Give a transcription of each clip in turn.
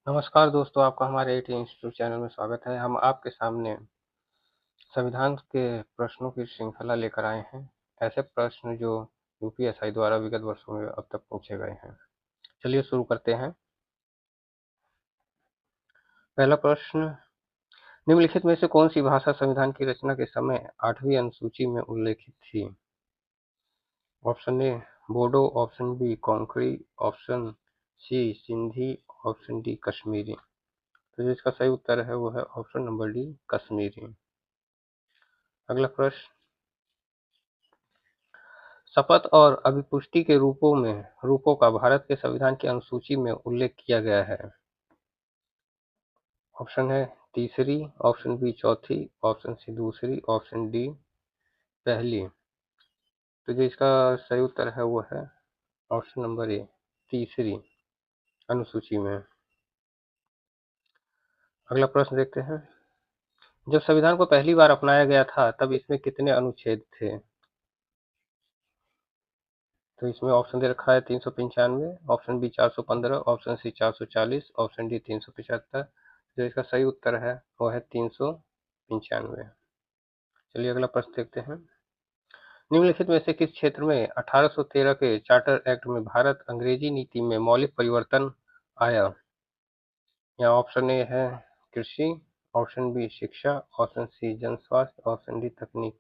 नमस्कार दोस्तों, आपका हमारे एटी इंस्टीट्यूट चैनल में स्वागत है। हम आपके सामने संविधान के प्रश्नों की श्रृंखला लेकर आए हैं। ऐसे प्रश्न जो यूपीएससी द्वारा विगत वर्षों में अब तक पूछे गए हैं। चलिए शुरू करते हैं। पहला प्रश्न, निम्नलिखित में से कौन सी भाषा संविधान की रचना के समय 8वीं अनुसूची में उल्लेखित थी? Option A Bodo, option B Konkani, option C Sindhi, option D Kashmiri. तो जो इसका सही उत्तर है वो है ऑप्शन नंबर डी कश्मीरी। अगला प्रश्न, शपथ और अभिपुष्टि के रूपों का भारत के संविधान की अनुसूची में उल्लेख किया गया है। ऑप्शन है तीसरी, ऑप्शन बी चौथी, ऑप्शन सी दूसरी, ऑप्शन डी पहली। तो जो इसका सही उत्तर है वो है ऑप्शन नंबर ए तीसरी अनुसूची में। अगला प्रश्न देखते हैं, जब संविधान को पहली बार अपनाया गया था तब इसमें कितने अनुच्छेद थे? तो इसमें ऑप्शन दे रखा है 395, option B 415, option C 440, option D 375। जो इसका सही उत्तर है वो है 395। चलिए अगला प्रश्न देखते हैं, निम्नलिखित में से किस क्षेत्र में 1813 के चार्टर एक्ट में भारत अंग्रेजी नीति में मौलिक परिवर्तन आया? यहाँ ऑप्शन ए है कृषि, ऑप्शन बी शिक्षा, ऑप्शन सी जन स्वास्थ्य, ऑप्शन डी तकनीक।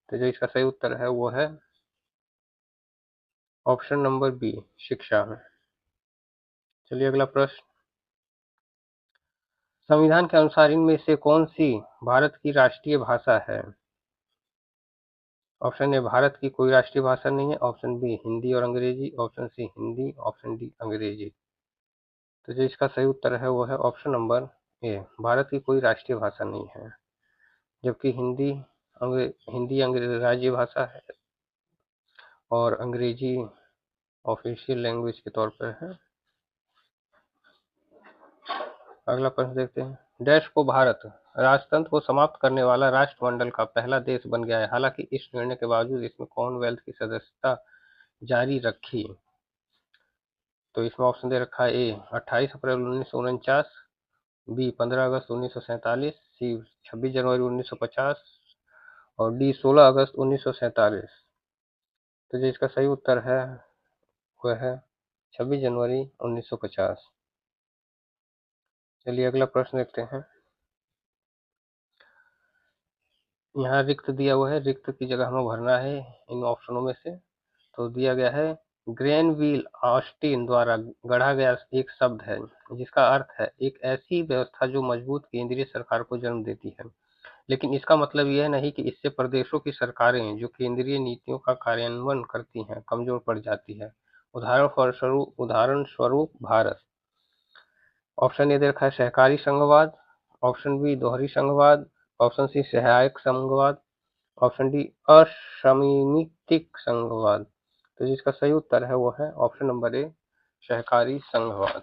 तो जो इसका सही उत्तर है वो है ऑप्शन नंबर बी शिक्षा में। चलिए अगला प्रश्न, संविधान के अनुसार इनमें से कौन सी भारत की राष्ट्रीय भाषा है? ऑप्शन ए भारत की कोई राष्ट्रीय भाषा नहीं है, ऑप्शन बी हिंदी और अंग्रेजी, option C Hindi, option D अंग्रेजी। तो जो इसका सही उत्तर है वो है ऑप्शन नंबर ए भारत की कोई राष्ट्रीय भाषा नहीं है, जबकि हिंदी राज्य भाषा है और अंग्रेजी ऑफिशियल लैंग्वेज के तौर पर है। अगला प्रश्न देखते हैं, डैश को भारत राजतंत्र को समाप्त करने वाला राष्ट्रमंडल का पहला देश बन गया है, हालांकि इस निर्णय के बावजूद इसने कॉमनवेल्थ की सदस्यता जारी रखी। तो इसमें ऑप्शन दे रखा है ए 28 अप्रैल 1949, बी 15 अगस्त 1947, सी 26 जनवरी 1950 और डी 16 अगस्त 1947। तो जो इसका सही उत्तर है वह है 26 जनवरी 1950। चलिए अगला प्रश्न देखते हैं, यहाँ रिक्त दिया हुआ है, रिक्त की जगह हमें भरना है इन ऑप्शनों में से। तो दिया गया है ग्रेनविल ऑस्टिन द्वारा गढ़ा गया एक शब्द है जिसका अर्थ है एक ऐसी व्यवस्था जो मजबूत केंद्रीय सरकार को जन्म देती है, लेकिन इसका मतलब यह नहीं कि इससे प्रदेशों की सरकारें जो केंद्रीय नीतियों का कार्यान्वयन करती हैं कमजोर पड़ जाती है। उदाहरण स्वरूप भारत। ऑप्शन ए दे रखा है सहकारी संघवाद, ऑप्शन बी दोहरी संघवाद, ऑप्शन सी सहायक संघवाद, ऑप्शन डी असममितिक संघवाद। तो जिसका सही उत्तर है वो है ऑप्शन नंबर ए सहकारी संघवाद।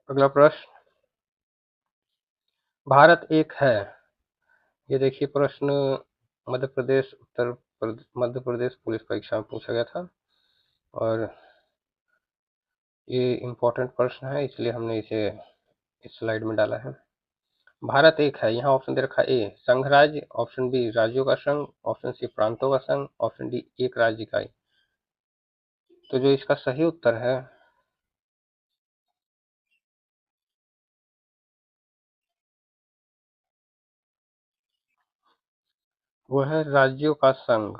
अगला प्रश्न, भारत एक है। ये देखिए प्रश्न मध्य प्रदेश पुलिस परीक्षा में पूछा गया था और ये इम्पोर्टेंट प्रश्न है इसलिए हमने इसे इस स्लाइड में डाला है। भारत एक है, यहाँ ऑप्शन दे रखा है ए संघराज्य, ऑप्शन बी राज्यों का संघ, ऑप्शन सी प्रांतों का संघ, ऑप्शन डी एक राज्य इकाई। तो जो इसका सही उत्तर है वो है राज्यों का संघ।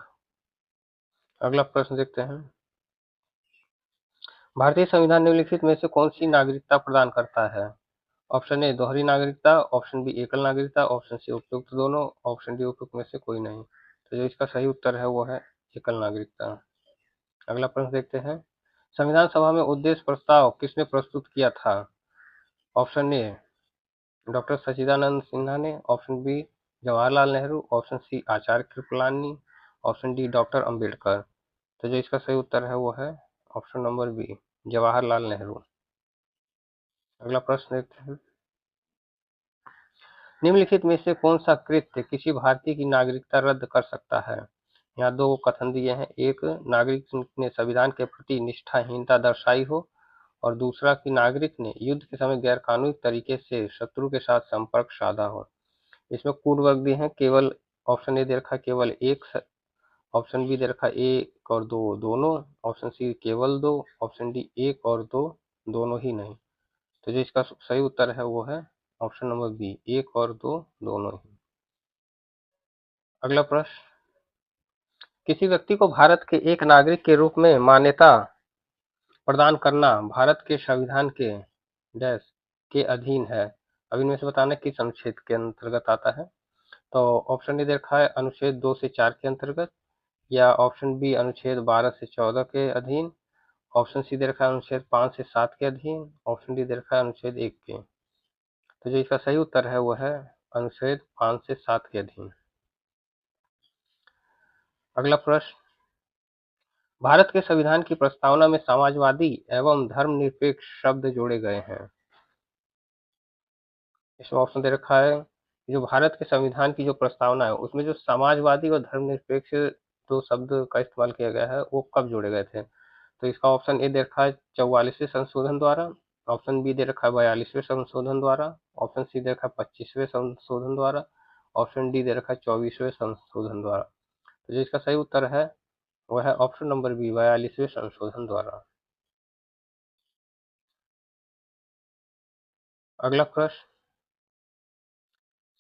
अगला प्रश्न देखते हैं, भारतीय संविधान निम्नलिखित में से कौन सी नागरिकता प्रदान करता है? ऑप्शन ए दोहरी नागरिकता, ऑप्शन बी एकल नागरिकता, ऑप्शन सी उपयुक्त दोनों, ऑप्शन डी उपयुक्त में से कोई नहीं। तो जो इसका सही उत्तर है वो है एकल नागरिकता। अगला प्रश्न देखते हैं, संविधान सभा में उद्देश्य प्रस्ताव किसने प्रस्तुत किया था? Option A doctor Sachchidanand Sinha ने, option B Jawaharlal Nehru, option C Acharya Kripalani, option D doctor Ambedkar. तो जो इसका सही उत्तर है वो है option number B Jawaharlal Nehru. अगला प्रश्न देखते हैं, निम्नलिखित में से कौन सा कृत्य किसी भारतीय की नागरिकता रद्द कर सकता है? यहाँ दो कथन दिए हैं, एक नागरिक ने संविधान के प्रति निष्ठाहीनता दर्शाई हो, और दूसरा कि नागरिक ने युद्ध के समय गैरकानूनी तरीके से शत्रु के साथ संपर्क साधा हो। इसमें कोड वर्ग दिए हैं केवल। ऑप्शन ए दे रखा है केवल एक, ऑप्शन बी दे रखा है एक और दो दोनों, ऑप्शन सी केवल दो, ऑप्शन डी एक और दो दोनों ही नहीं। तो जो इसका सही उत्तर है वो है ऑप्शन नंबर बी, एक और दो दोनों ही। अगला प्रश्न, किसी व्यक्ति को भारत के एक नागरिक के रूप में मान्यता प्रदान करना भारत के संविधान के डैश के अधीन है। अब इनमें से बताना किस अनुच्छेद के अंतर्गत आता है। तो ऑप्शन डी दे रखा है अनुच्छेद 2 से 4 के अंतर्गत, या ऑप्शन बी अनुच्छेद 12 से 14 के अधीन, ऑप्शन सी दे रखा है अनुच्छेद 5 से 7 के अधीन, ऑप्शन डी दे रखा है अनुच्छेद 1 के। तो जो इसका सही उत्तर है वो है अनुच्छेद 5 से 7 के अधीन। अगला प्रश्न, भारत के संविधान की प्रस्तावना में समाजवादी एवं धर्मनिरपेक्ष शब्द जोड़े गए हैं। इसमें ऑप्शन दे रखा है जो भारत के संविधान की जो प्रस्तावना है उसमें जो समाजवादी और धर्मनिरपेक्ष दो शब्द का इस्तेमाल किया गया है वो कब जोड़े गए थे। तो इसका ऑप्शन ए दे रखा है 44वें संशोधन द्वारा, ऑप्शन बी दे रखा है 42वें संशोधन द्वारा, ऑप्शन सी दे रखा है 25वें संशोधन द्वारा, ऑप्शन डी दे रखा है 24वें संशोधन द्वारा। तो जो इसका सही उत्तर है वह है ऑप्शन नंबर बी, 42वें संशोधन द्वारा। अगला प्रश्न,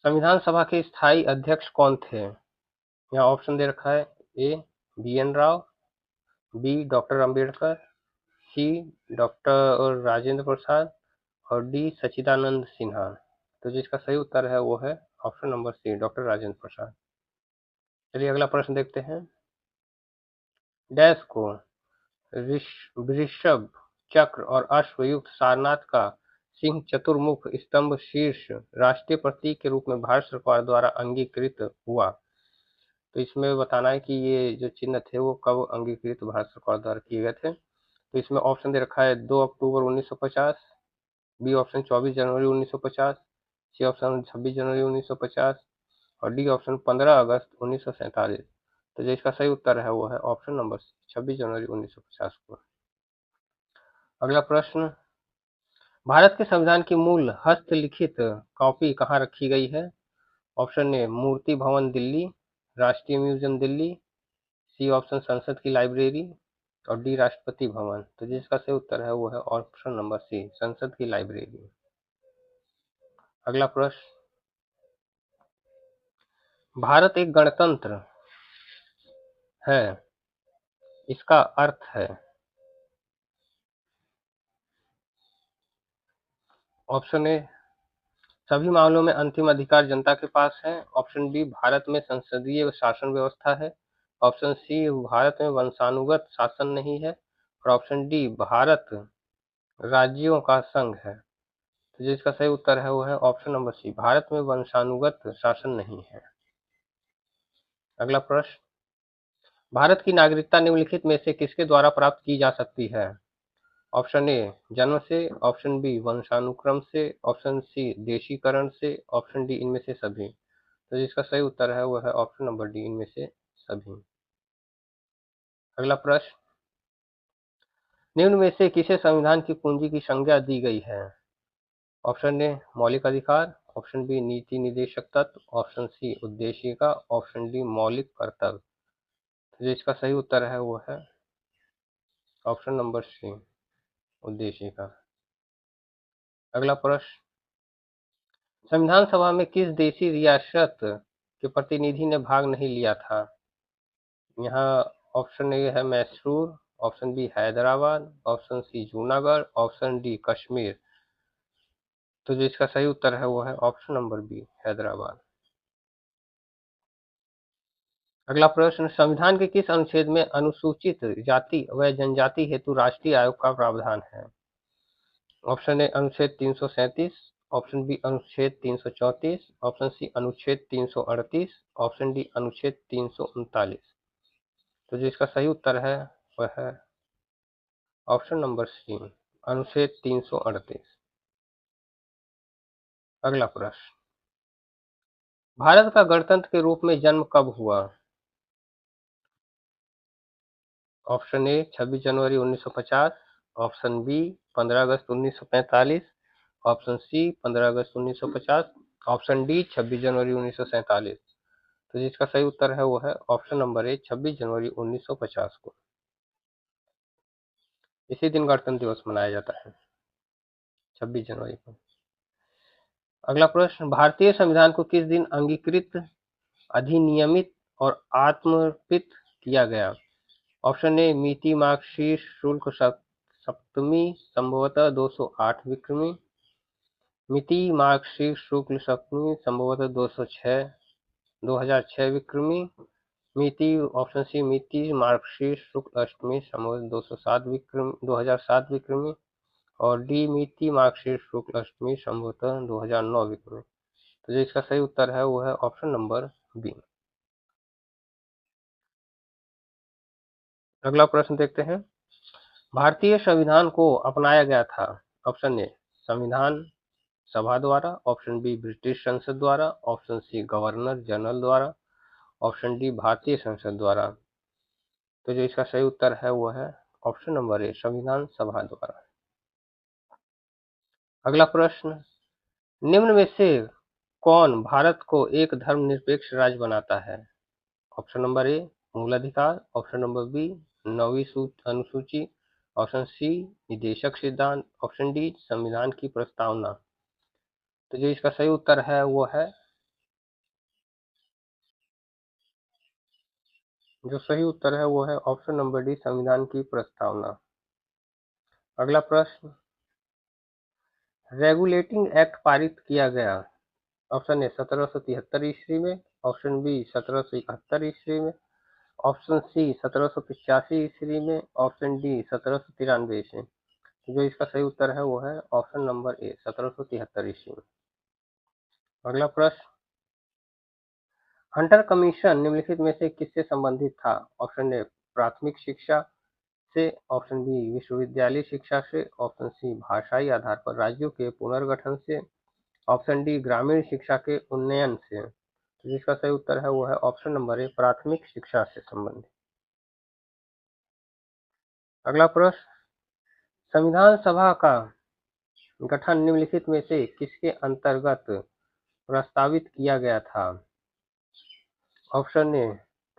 संविधान सभा के स्थायी अध्यक्ष कौन थे। यहाँ ऑप्शन दे रखा है A B N Rau, B doctor Ambedkar, C doctor Rajendra Prasad और डी सच्चिदानंद सिन्हा। तो जिसका सही उत्तर है वो है option number C, doctor Rajendra Prasad. चलिए अगला प्रश्न देखते हैं। डैश को वृषभ चक्र और अश्वयुक्त सारनाथ का सिंह चतुर्मुख स्तंभ शीर्ष राष्ट्रीय प्रतीक के रूप में भारत सरकार द्वारा अंगीकृत हुआ। तो इसमें बताना है कि ये जो चिन्ह थे वो कब अंगीकृत भारत सरकार द्वारा किए गए थे। तो इसमें ऑप्शन दे रखा है 2 अक्टूबर 1950, बी ऑप्शन 24 जनवरी 1950, सी ऑप्शन 26 जनवरी 1950 और डी ऑप्शन 15 अगस्त 1947। तो जो इसका सही उत्तर है वो है ऑप्शन नंबर सी, 26 जनवरी 1950 को। अगला प्रश्न, भारत के संविधान की मूल हस्तलिखित कॉपी कहाँ रखी गई है। ऑप्शन ए मूर्ति भवन दिल्ली, राष्ट्रीय म्यूजियम दिल्ली, सी ऑप्शन संसद की लाइब्रेरी और डी राष्ट्रपति भवन। तो जिसका सही उत्तर है वो है ऑप्शन नंबर सी, संसद की लाइब्रेरी। अगला प्रश्न, भारत एक गणतंत्र है इसका अर्थ है। ऑप्शन ए सभी मामलों में अंतिम अधिकार जनता के पास है, ऑप्शन बी भारत में संसदीय शासन व्यवस्था है, ऑप्शन सी भारत में वंशानुगत शासन नहीं है और ऑप्शन डी भारत राज्यों का संघ है। तो जिसका सही उत्तर है वो है ऑप्शन नंबर सी, भारत में वंशानुगत शासन नहीं है। अगला प्रश्न, भारत की नागरिकता निम्नलिखित में से किसके द्वारा प्राप्त की जा सकती है। ऑप्शन ए जन्म से, ऑप्शन बी वंशानुक्रम से, ऑप्शन सी देशीकरण से, ऑप्शन डी इनमें से सभी। तो जिसका सही उत्तर है वो है ऑप्शन नंबर डी, इनमें से सभी। अगला प्रश्न, निम्न में से किसे संविधान की कुंजी की संज्ञा दी गई है। ऑप्शन ए मौलिक अधिकार, ऑप्शन बी नीति निदेशक तत्व, ऑप्शन सी उद्देशिका, ऑप्शन डी मौलिक कर्तव्य। तो जिसका सही उत्तर है वो है ऑप्शन नंबर सी, उद्देशिका। अगला प्रश्न, संविधान सभा में किस देशी रियासत के प्रतिनिधि ने भाग नहीं लिया था। यहाँ ऑप्शन ए है Mysore, option B Hyderabad, option C Junagadh, option D Kashmir. तो जो इसका सही उत्तर है वो है ऑप्शन नंबर बी, हैदराबाद। अगला प्रश्न, संविधान के किस अनुच्छेद में अनुसूचित जाति व जनजाति हेतु राष्ट्रीय आयोग का प्रावधान है। ऑप्शन ए अनुच्छेद 337, ऑप्शन बी अनुच्छेद 334, ऑप्शन सी अनुच्छेद 338, ऑप्शन डी अनुच्छेद 339। तो जो इसका सही उत्तर है वह है ऑप्शन नंबर सी, अनुच्छेद 338। अगला प्रश्न, भारत का गणतंत्र के रूप में जन्म कब हुआ। ऑप्शन ए 26 जनवरी 1950, ऑप्शन बी 15 अगस्त 1945, ऑप्शन सी 15 अगस्त 1950, ऑप्शन डी 26 जनवरी 1947। तो जिसका सही उत्तर है वो है ऑप्शन नंबर ए 26 जनवरी 1950 को। इसी दिन गणतंत्र दिवस मनाया जाता है, 26 जनवरी को। अगला प्रश्न, भारतीय संविधान को किस दिन अंगीकृत, अधिनियमित और आत्मर्पित किया गया? ऑप्शन ए मिति मार्गशीर्ष शुक्ल सप्तमी संभवतः 208 विक्रमी, मिति मार्गशीर्ष शुक्ल सप्तमी संभवतः 206 2006 विक्रमी, मिति ऑप्शन सी मिति मार्गशीर्ष शुक्ल अष्टमी संभवतः 207 विक्रमी 2007 विक्रमी, और डी मिति मार्गशीर्ष शुक्ल अष्टमी संभवतः 2009 विक्रमी। तो जो इसका सही उत्तर है वो है ऑप्शन नंबर बी। अगला प्रश्न देखते हैं, भारतीय संविधान को अपनाया गया था? ऑप्शन ए संविधान सभा द्वारा, ऑप्शन बी ब्रिटिश संसद द्वारा, ऑप्शन सी गवर्नर जनरल द्वारा, ऑप्शन डी भारतीय संसद द्वारा। तो जो इसका सही उत्तर है वो है ऑप्शन नंबर ए संविधान सभा द्वारा। अगला प्रश्न, निम्न में से कौन भारत को एक धर्मनिरपेक्ष राज्य बनाता है? ऑप्शन नंबर ए मूल अधिकार, ऑप्शन नंबर बी 9वीं अनुसूची, ऑप्शन सी निदेशक सिद्धांत, ऑप्शन डी संविधान की प्रस्तावना। तो जो इसका सही उत्तर है वो है, जो सही उत्तर है वो है ऑप्शन नंबर डी संविधान की प्रस्तावना। अगला प्रश्न, रेगुलेटिंग एक्ट पारित किया गया? ऑप्शन ए 1773 ईस्वी में, ऑप्शन बी 1771 ईस्वी में, ऑप्शन सी 1785 ईस्वी में, ऑप्शन डी 1793 ईस्वी में। जो इसका सही उत्तर है वो है ऑप्शन नंबर ए 1773 ईस्वी में। अगला प्रश्न, हंटर कमीशन निम्नलिखित में से किससे संबंधित था? ऑप्शन ए प्राथमिक शिक्षा से, ऑप्शन बी विश्वविद्यालय शिक्षा से, ऑप्शन सी भाषाई आधार पर राज्यों के पुनर्गठन से, ऑप्शन डी ग्रामीण शिक्षा के उन्नयन से। तो जिसका सही उत्तर है वो है ऑप्शन नंबर ए प्राथमिक शिक्षा से संबंधित। अगला प्रश्न, संविधान सभा का गठन निम्नलिखित में से किसके अंतर्गत प्रस्तावित किया गया था? Option A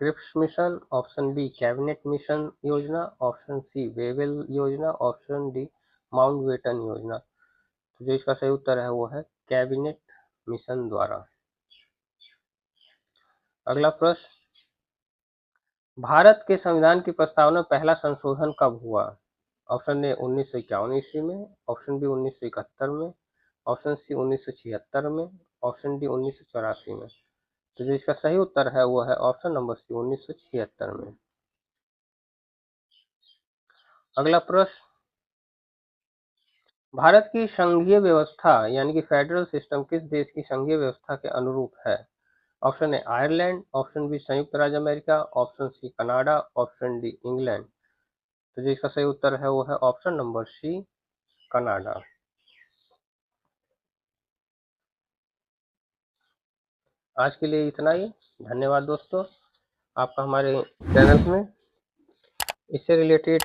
Cripps mission, option B cabinet mission योजना, ऑप्शन सी वेवेल योजना, ऑप्शन डी माउंटबेटन योजना। तो जो इसका सही उत्तर है वो है कैबिनेट मिशन द्वारा। अगला प्रश्न, भारत के संविधान की प्रस्तावना पहला संशोधन कब हुआ? ऑप्शन ए 1951 ईस्वी में, ऑप्शन बी 1971 में, ऑप्शन सी 1976 में, ऑप्शन डी 1984 में। तो जो इसका सही उत्तर है वो है ऑप्शन नंबर सी 1976 में। अगला प्रश्न, भारत की संघीय व्यवस्था यानी कि फेडरल सिस्टम किस देश की संघीय व्यवस्था के अनुरूप है? Option A Ireland, option B संयुक्त राज्य America, option C Canada, option D England. तो जो इसका सही उत्तर है वो है ऑप्शन नंबर सी कनाडा। आज के लिए इतना ही, धन्यवाद दोस्तों आपका हमारे चैनल में। इससे रिलेटेड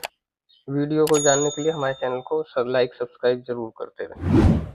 वीडियो को जानने के लिए हमारे चैनल को लाइक सब्सक्राइब जरूर करते रहें।